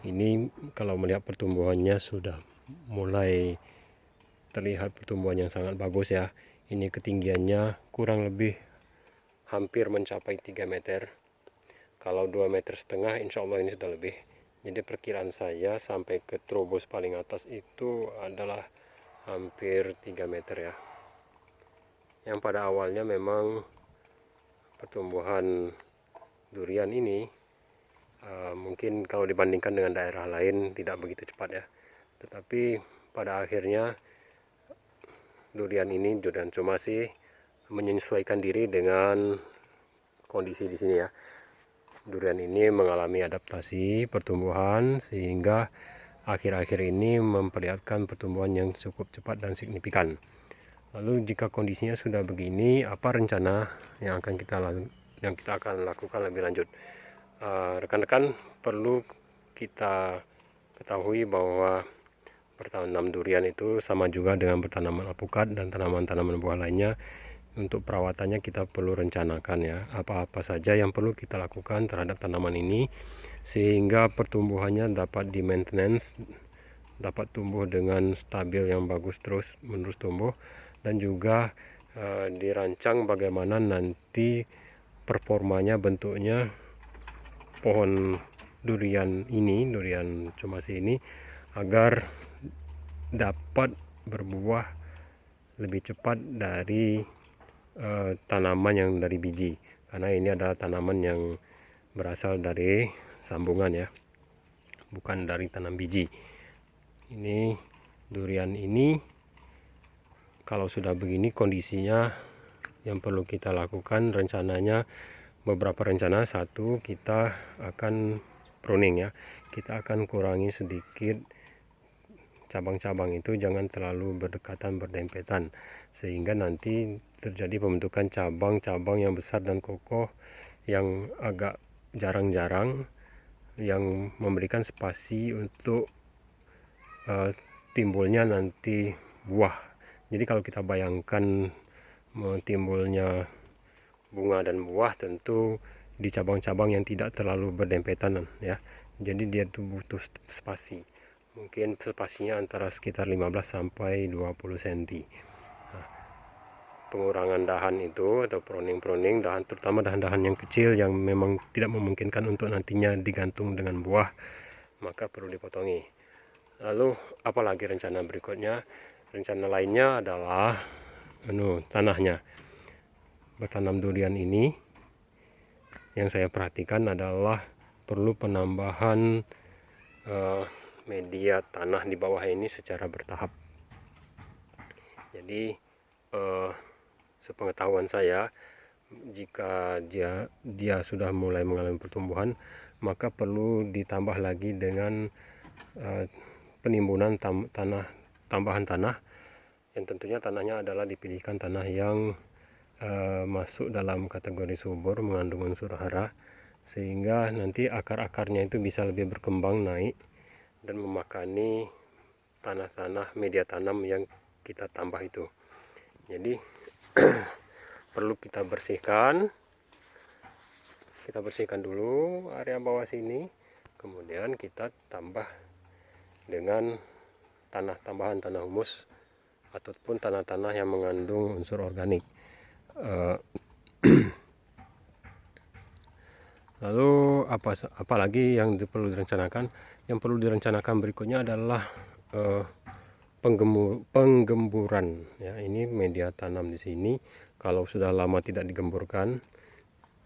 Ini kalau melihat pertumbuhannya sudah mulai terlihat pertumbuhan yang sangat bagus ya. Ini ketinggiannya kurang lebih hampir mencapai 3 meter. Kalau 2,5 meter insya Allah ini sudah lebih. Jadi perkiraan saya sampai ke terubus paling atas itu adalah hampir 3 meter ya. Yang pada awalnya memang pertumbuhan durian ini mungkin kalau dibandingkan dengan daerah lain tidak begitu cepat ya. Tetapi pada akhirnya durian Cumasi menyesuaikan diri dengan kondisi di sini ya. Durian ini mengalami adaptasi pertumbuhan sehingga akhir-akhir ini memperlihatkan pertumbuhan yang cukup cepat dan signifikan. Lalu jika kondisinya sudah begini, apa rencana yang kita akan lakukan lebih lanjut? Rekan-rekan perlu kita ketahui bahwa bertanam durian itu sama juga dengan bertanam alpukat dan tanaman-tanaman buah lainnya. Untuk perawatannya kita perlu rencanakan ya, apa-apa saja yang perlu kita lakukan terhadap tanaman ini sehingga pertumbuhannya dapat di maintenance, dapat tumbuh dengan stabil yang bagus terus menerus tumbuh, dan juga dirancang bagaimana nanti performanya, bentuknya pohon durian Cumasi ini agar dapat berbuah lebih cepat dari tanaman yang dari biji, karena ini adalah tanaman yang berasal dari sambungan ya, bukan dari tanam biji. Ini durian ini kalau sudah begini kondisinya, yang perlu kita lakukan rencananya beberapa rencana. Satu, kita akan pruning ya, kita akan kurangi sedikit cabang-cabang itu, jangan terlalu berdekatan berdempetan sehingga nanti terjadi pembentukan cabang-cabang yang besar dan kokoh yang agak jarang-jarang, yang memberikan spasi untuk timbulnya nanti buah. Jadi kalau kita bayangkan timbulnya bunga dan buah tentu di cabang-cabang yang tidak terlalu berdempetan ya. Jadi dia tuh butuh spasi. Mungkin spasinya antara sekitar 15 sampai 20 cm. Pengurangan dahan itu atau pruning dahan, terutama dahan-dahan yang kecil yang memang tidak memungkinkan untuk nantinya digantung dengan buah, maka perlu dipotongi. Lalu apalagi rencana berikutnya? Rencana lainnya adalah tanahnya. Bertanam durian ini yang saya perhatikan adalah perlu penambahan media tanah di bawah ini secara bertahap. Jadi sepengetahuan saya, jika dia sudah mulai mengalami pertumbuhan, maka perlu ditambah lagi dengan penimbunan tambahan tanah, yang tentunya tanahnya adalah dipilihkan tanah yang masuk dalam kategori subur, mengandung unsur hara, sehingga nanti akar-akarnya itu bisa lebih berkembang naik dan memakani tanah-tanah media tanam yang kita tambah itu. Jadi perlu kita bersihkan dulu area bawah sini, kemudian kita tambah dengan tambahan tanah humus ataupun tanah-tanah yang mengandung unsur organik. Lalu apa lagi yang perlu direncanakan? Yang perlu direncanakan berikutnya adalah penggemburan ya. Ini media tanam di sini kalau sudah lama tidak digemburkan,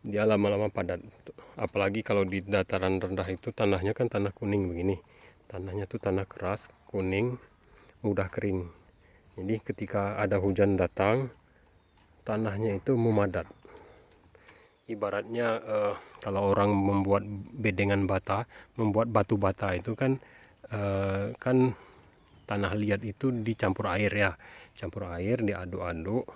dia lama-lama padat. Apalagi kalau di dataran rendah itu tanahnya kan tanah kuning begini, tanahnya tuh tanah keras kuning, mudah kering. Jadi ketika ada hujan datang, tanahnya itu memadat. Ibaratnya kalau orang membuat bedengan bata, membuat batu bata itu kan tanah liat itu dicampur air ya, diaduk-aduk,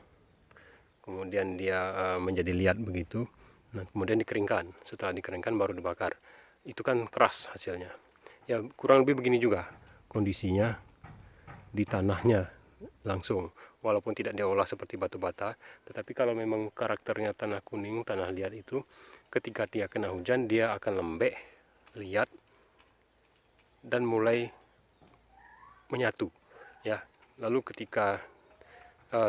kemudian dia menjadi liat begitu. Nah, kemudian dikeringkan. Setelah dikeringkan baru dibakar. Itu kan keras hasilnya. Ya kurang lebih begini juga kondisinya di tanahnya langsung, walaupun tidak diolah seperti batu bata. Tetapi kalau memang karakternya tanah kuning, tanah liat itu, ketika dia kena hujan dia akan lembek, liat, dan mulai menyatu ya. Lalu ketika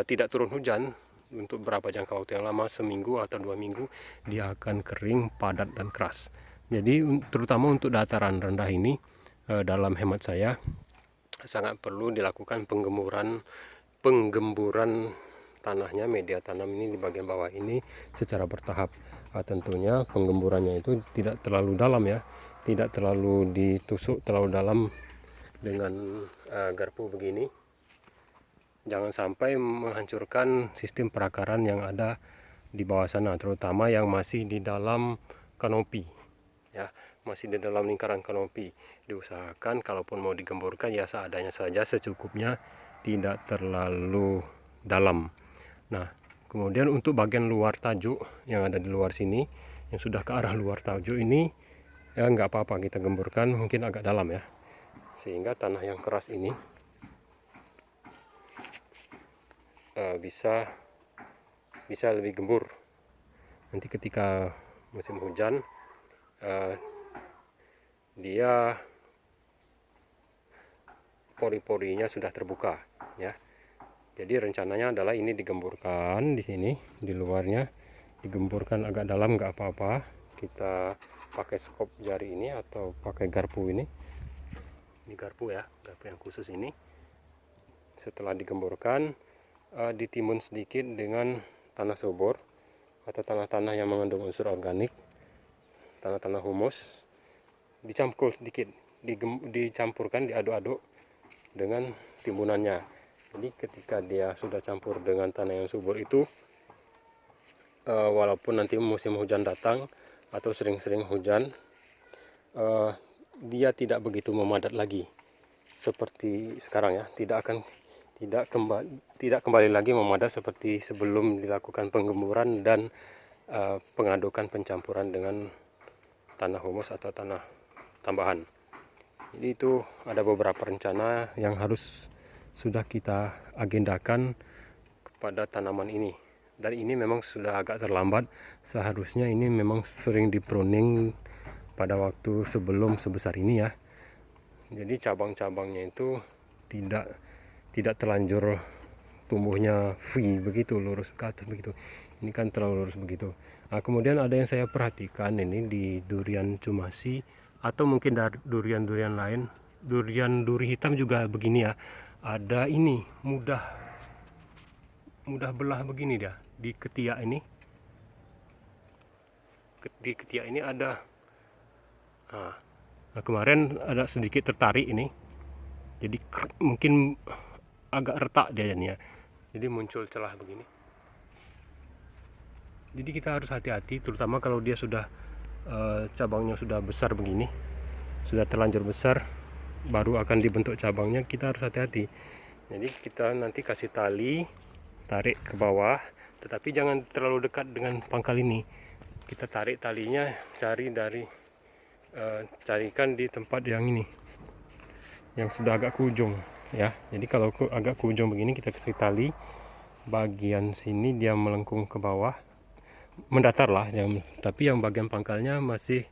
tidak turun hujan untuk beberapa jangka waktu yang lama, seminggu atau 2 minggu, dia akan kering, padat dan keras. Jadi terutama untuk dataran rendah ini, dalam hemat saya sangat perlu dilakukan penggemburan tanahnya, media tanam ini di bagian bawah ini secara bertahap. Tentunya penggemburannya itu tidak terlalu dalam ya, tidak terlalu ditusuk terlalu dalam dengan garpu begini. Jangan sampai menghancurkan sistem perakaran yang ada di bawah sana, terutama yang masih di dalam kanopi ya, masih di dalam lingkaran kanopi. Diusahakan kalaupun mau digemburkan ya seadanya saja, secukupnya, tidak terlalu dalam. Nah, kemudian untuk bagian luar tajuk yang ada di luar sini, yang sudah ke arah luar tajuk ini, ya nggak apa-apa kita gemburkan mungkin agak dalam ya, sehingga tanah yang keras ini bisa lebih gembur. Nanti ketika musim hujan dia pori-porinya sudah terbuka ya. Jadi rencananya adalah ini digemburkan di sini, di luarnya digemburkan agak dalam, nggak apa-apa. Kita pakai skop jari ini atau pakai garpu ini garpu ya, garpu yang khusus ini. Setelah digemburkan, ditimbun sedikit dengan tanah subur atau tanah-tanah yang mengandung unsur organik, tanah-tanah humus, dicampur sedikit, dicampurkan, diaduk-aduk dengan timbunannya. Jadi ketika dia sudah campur dengan tanah yang subur itu, walaupun nanti musim hujan datang atau sering-sering hujan, dia tidak begitu memadat lagi seperti sekarang ya, tidak kembali lagi memadat seperti sebelum dilakukan penggemburan dan pengadukan pencampuran dengan tanah humus atau tanah tambahan. Jadi itu ada beberapa rencana yang harus sudah kita agendakan kepada tanaman ini, dan ini memang sudah agak terlambat. Seharusnya ini memang sering di pruning pada waktu sebelum sebesar ini ya. Jadi cabang-cabangnya itu tidak terlanjur tumbuhnya free begitu, lurus ke atas begitu. Ini kan terlalu lurus begitu. Nah, kemudian ada yang saya perhatikan ini di durian cumasi atau mungkin dari durian-durian lain, durian duri hitam juga begini ya. Ada ini mudah belah begini dia di ketiak ini. Di ketiak ini ada. Nah, kemarin ada sedikit tertarik ini. Jadi mungkin agak retak dia ya. Jadi muncul celah begini. Jadi kita harus hati-hati, terutama kalau dia sudah cabangnya sudah besar begini, sudah terlanjur besar, baru akan dibentuk cabangnya. Kita harus hati-hati. Jadi kita nanti kasih tali, tarik ke bawah, tetapi jangan terlalu dekat dengan pangkal ini. Kita tarik talinya, carikan di tempat yang ini, yang sudah agak ke ujung ya. Jadi kalau agak ke ujung begini, kita kasih tali bagian sini, dia melengkung ke bawah, mendatar lah, tapi yang bagian pangkalnya masih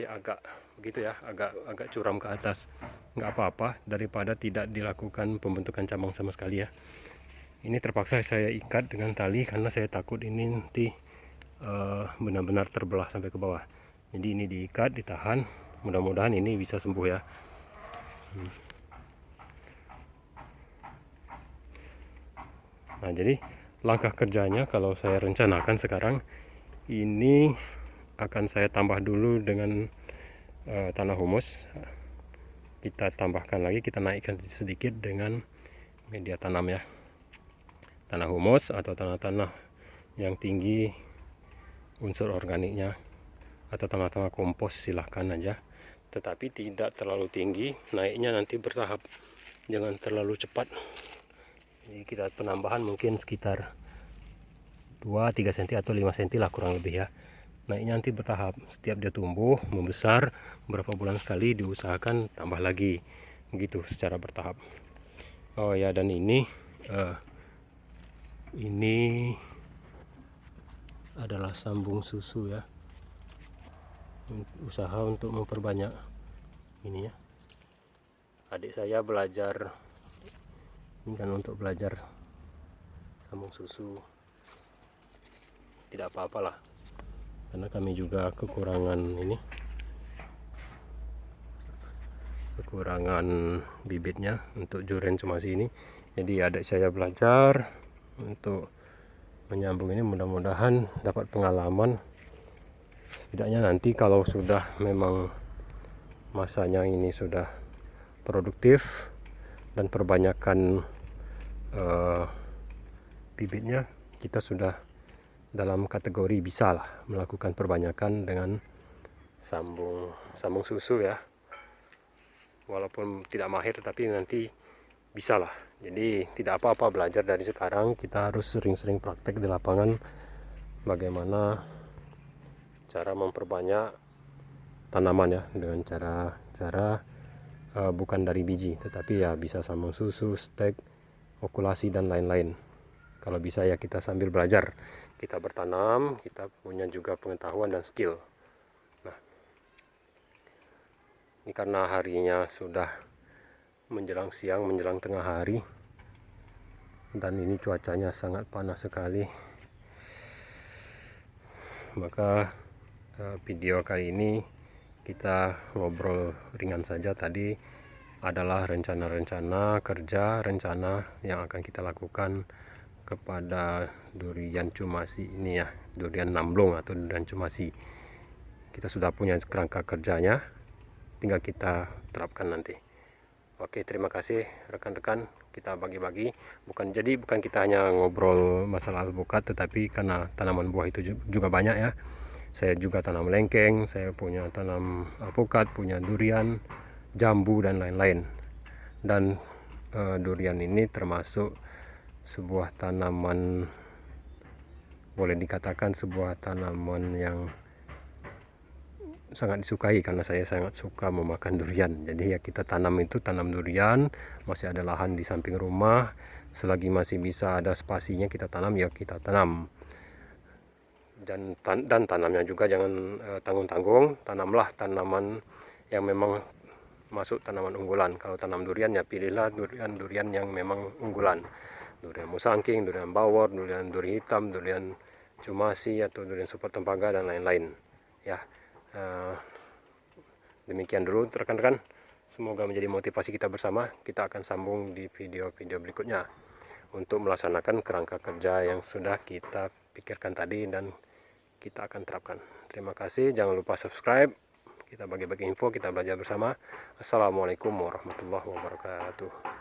agak begitu ya, agak curam ke atas. Nggak apa-apa, daripada tidak dilakukan pembentukan cabang sama sekali ya. Ini terpaksa saya ikat dengan tali karena saya takut ini nanti benar-benar terbelah sampai ke bawah. Jadi ini diikat, ditahan, mudah-mudahan ini bisa sembuh ya. Nah, jadi langkah kerjanya kalau saya rencanakan sekarang ini akan saya tambah dulu dengan tanah humus. Kita tambahkan lagi, kita naikkan sedikit dengan media tanam ya, tanah humus atau tanah-tanah yang tinggi unsur organiknya, atau tanah-tanah kompos silahkan aja, tetapi tidak terlalu tinggi. Naiknya nanti bertahap, jangan terlalu cepat. Jadi kita penambahan mungkin sekitar 2-3 cm atau 5 cm lah kurang lebih ya. Naiknya nanti bertahap, setiap dia tumbuh membesar beberapa bulan sekali diusahakan tambah lagi begitu secara bertahap. Oh ya, dan ini adalah sambung susu ya, usaha untuk memperbanyak ini ya, adik saya belajar ini kan untuk belajar sambung susu. Tidak apa-apalah, karena kami juga kekurangan bibitnya untuk durian cemasi ini. Jadi adik saya belajar untuk menyambung ini, mudah-mudahan dapat pengalaman. Setidaknya nanti kalau sudah memang masanya ini sudah produktif dan perbanyakan bibitnya, kita sudah dalam kategori bisa lah melakukan perbanyakan dengan sambung susu ya. Walaupun tidak mahir tapi nanti bisa lah. Jadi tidak apa-apa belajar dari sekarang. Kita harus sering-sering praktek di lapangan bagaimana cara memperbanyak tanaman ya, dengan cara bukan dari biji, tetapi ya bisa sambung susu, stek, okulasi dan lain-lain. Kalau bisa ya kita sambil belajar, kita bertanam, kita punya juga pengetahuan dan skill. Nah, ini karena harinya sudah menjelang siang, menjelang tengah hari, dan ini cuacanya sangat panas sekali. Maka video kali ini kita ngobrol ringan saja. Tadi adalah rencana-rencana kerja, rencana yang akan kita lakukan kepada durian cumasi ini ya, durian namblong atau durian cumasi. Kita sudah punya kerangka kerjanya, tinggal kita terapkan nanti. Oke, terima kasih rekan-rekan. Kita bagi-bagi, bukan kita hanya ngobrol masalah alpukat, tetapi karena tanaman buah itu juga banyak ya. Saya juga tanam lengkeng, saya punya tanam alpukat, punya durian, jambu dan lain-lain. Dan durian ini termasuk sebuah tanaman, boleh dikatakan sebuah tanaman yang sangat disukai karena saya sangat suka memakan durian. Jadi ya kita tanam durian, masih ada lahan di samping rumah, selagi masih bisa ada spasinya kita tanam ya kita tanam. Dan tanamnya juga jangan tanggung-tanggung, tanamlah tanaman yang memang masuk tanaman unggulan. Kalau tanam durian ya pilihlah durian yang memang unggulan. Durian musangking, durian bawor, durian duri hitam, durian cumasi atau durian super tempaga dan lain-lain. Ya, demikian dulu rekan-rekan. Semoga menjadi motivasi kita bersama. Kita akan sambung di video-video berikutnya untuk melaksanakan kerangka kerja yang sudah kita pikirkan tadi dan kita akan terapkan. Terima kasih. Jangan lupa subscribe. Kita bagi-bagi info, kita belajar bersama. Assalamualaikum warahmatullahi wabarakatuh.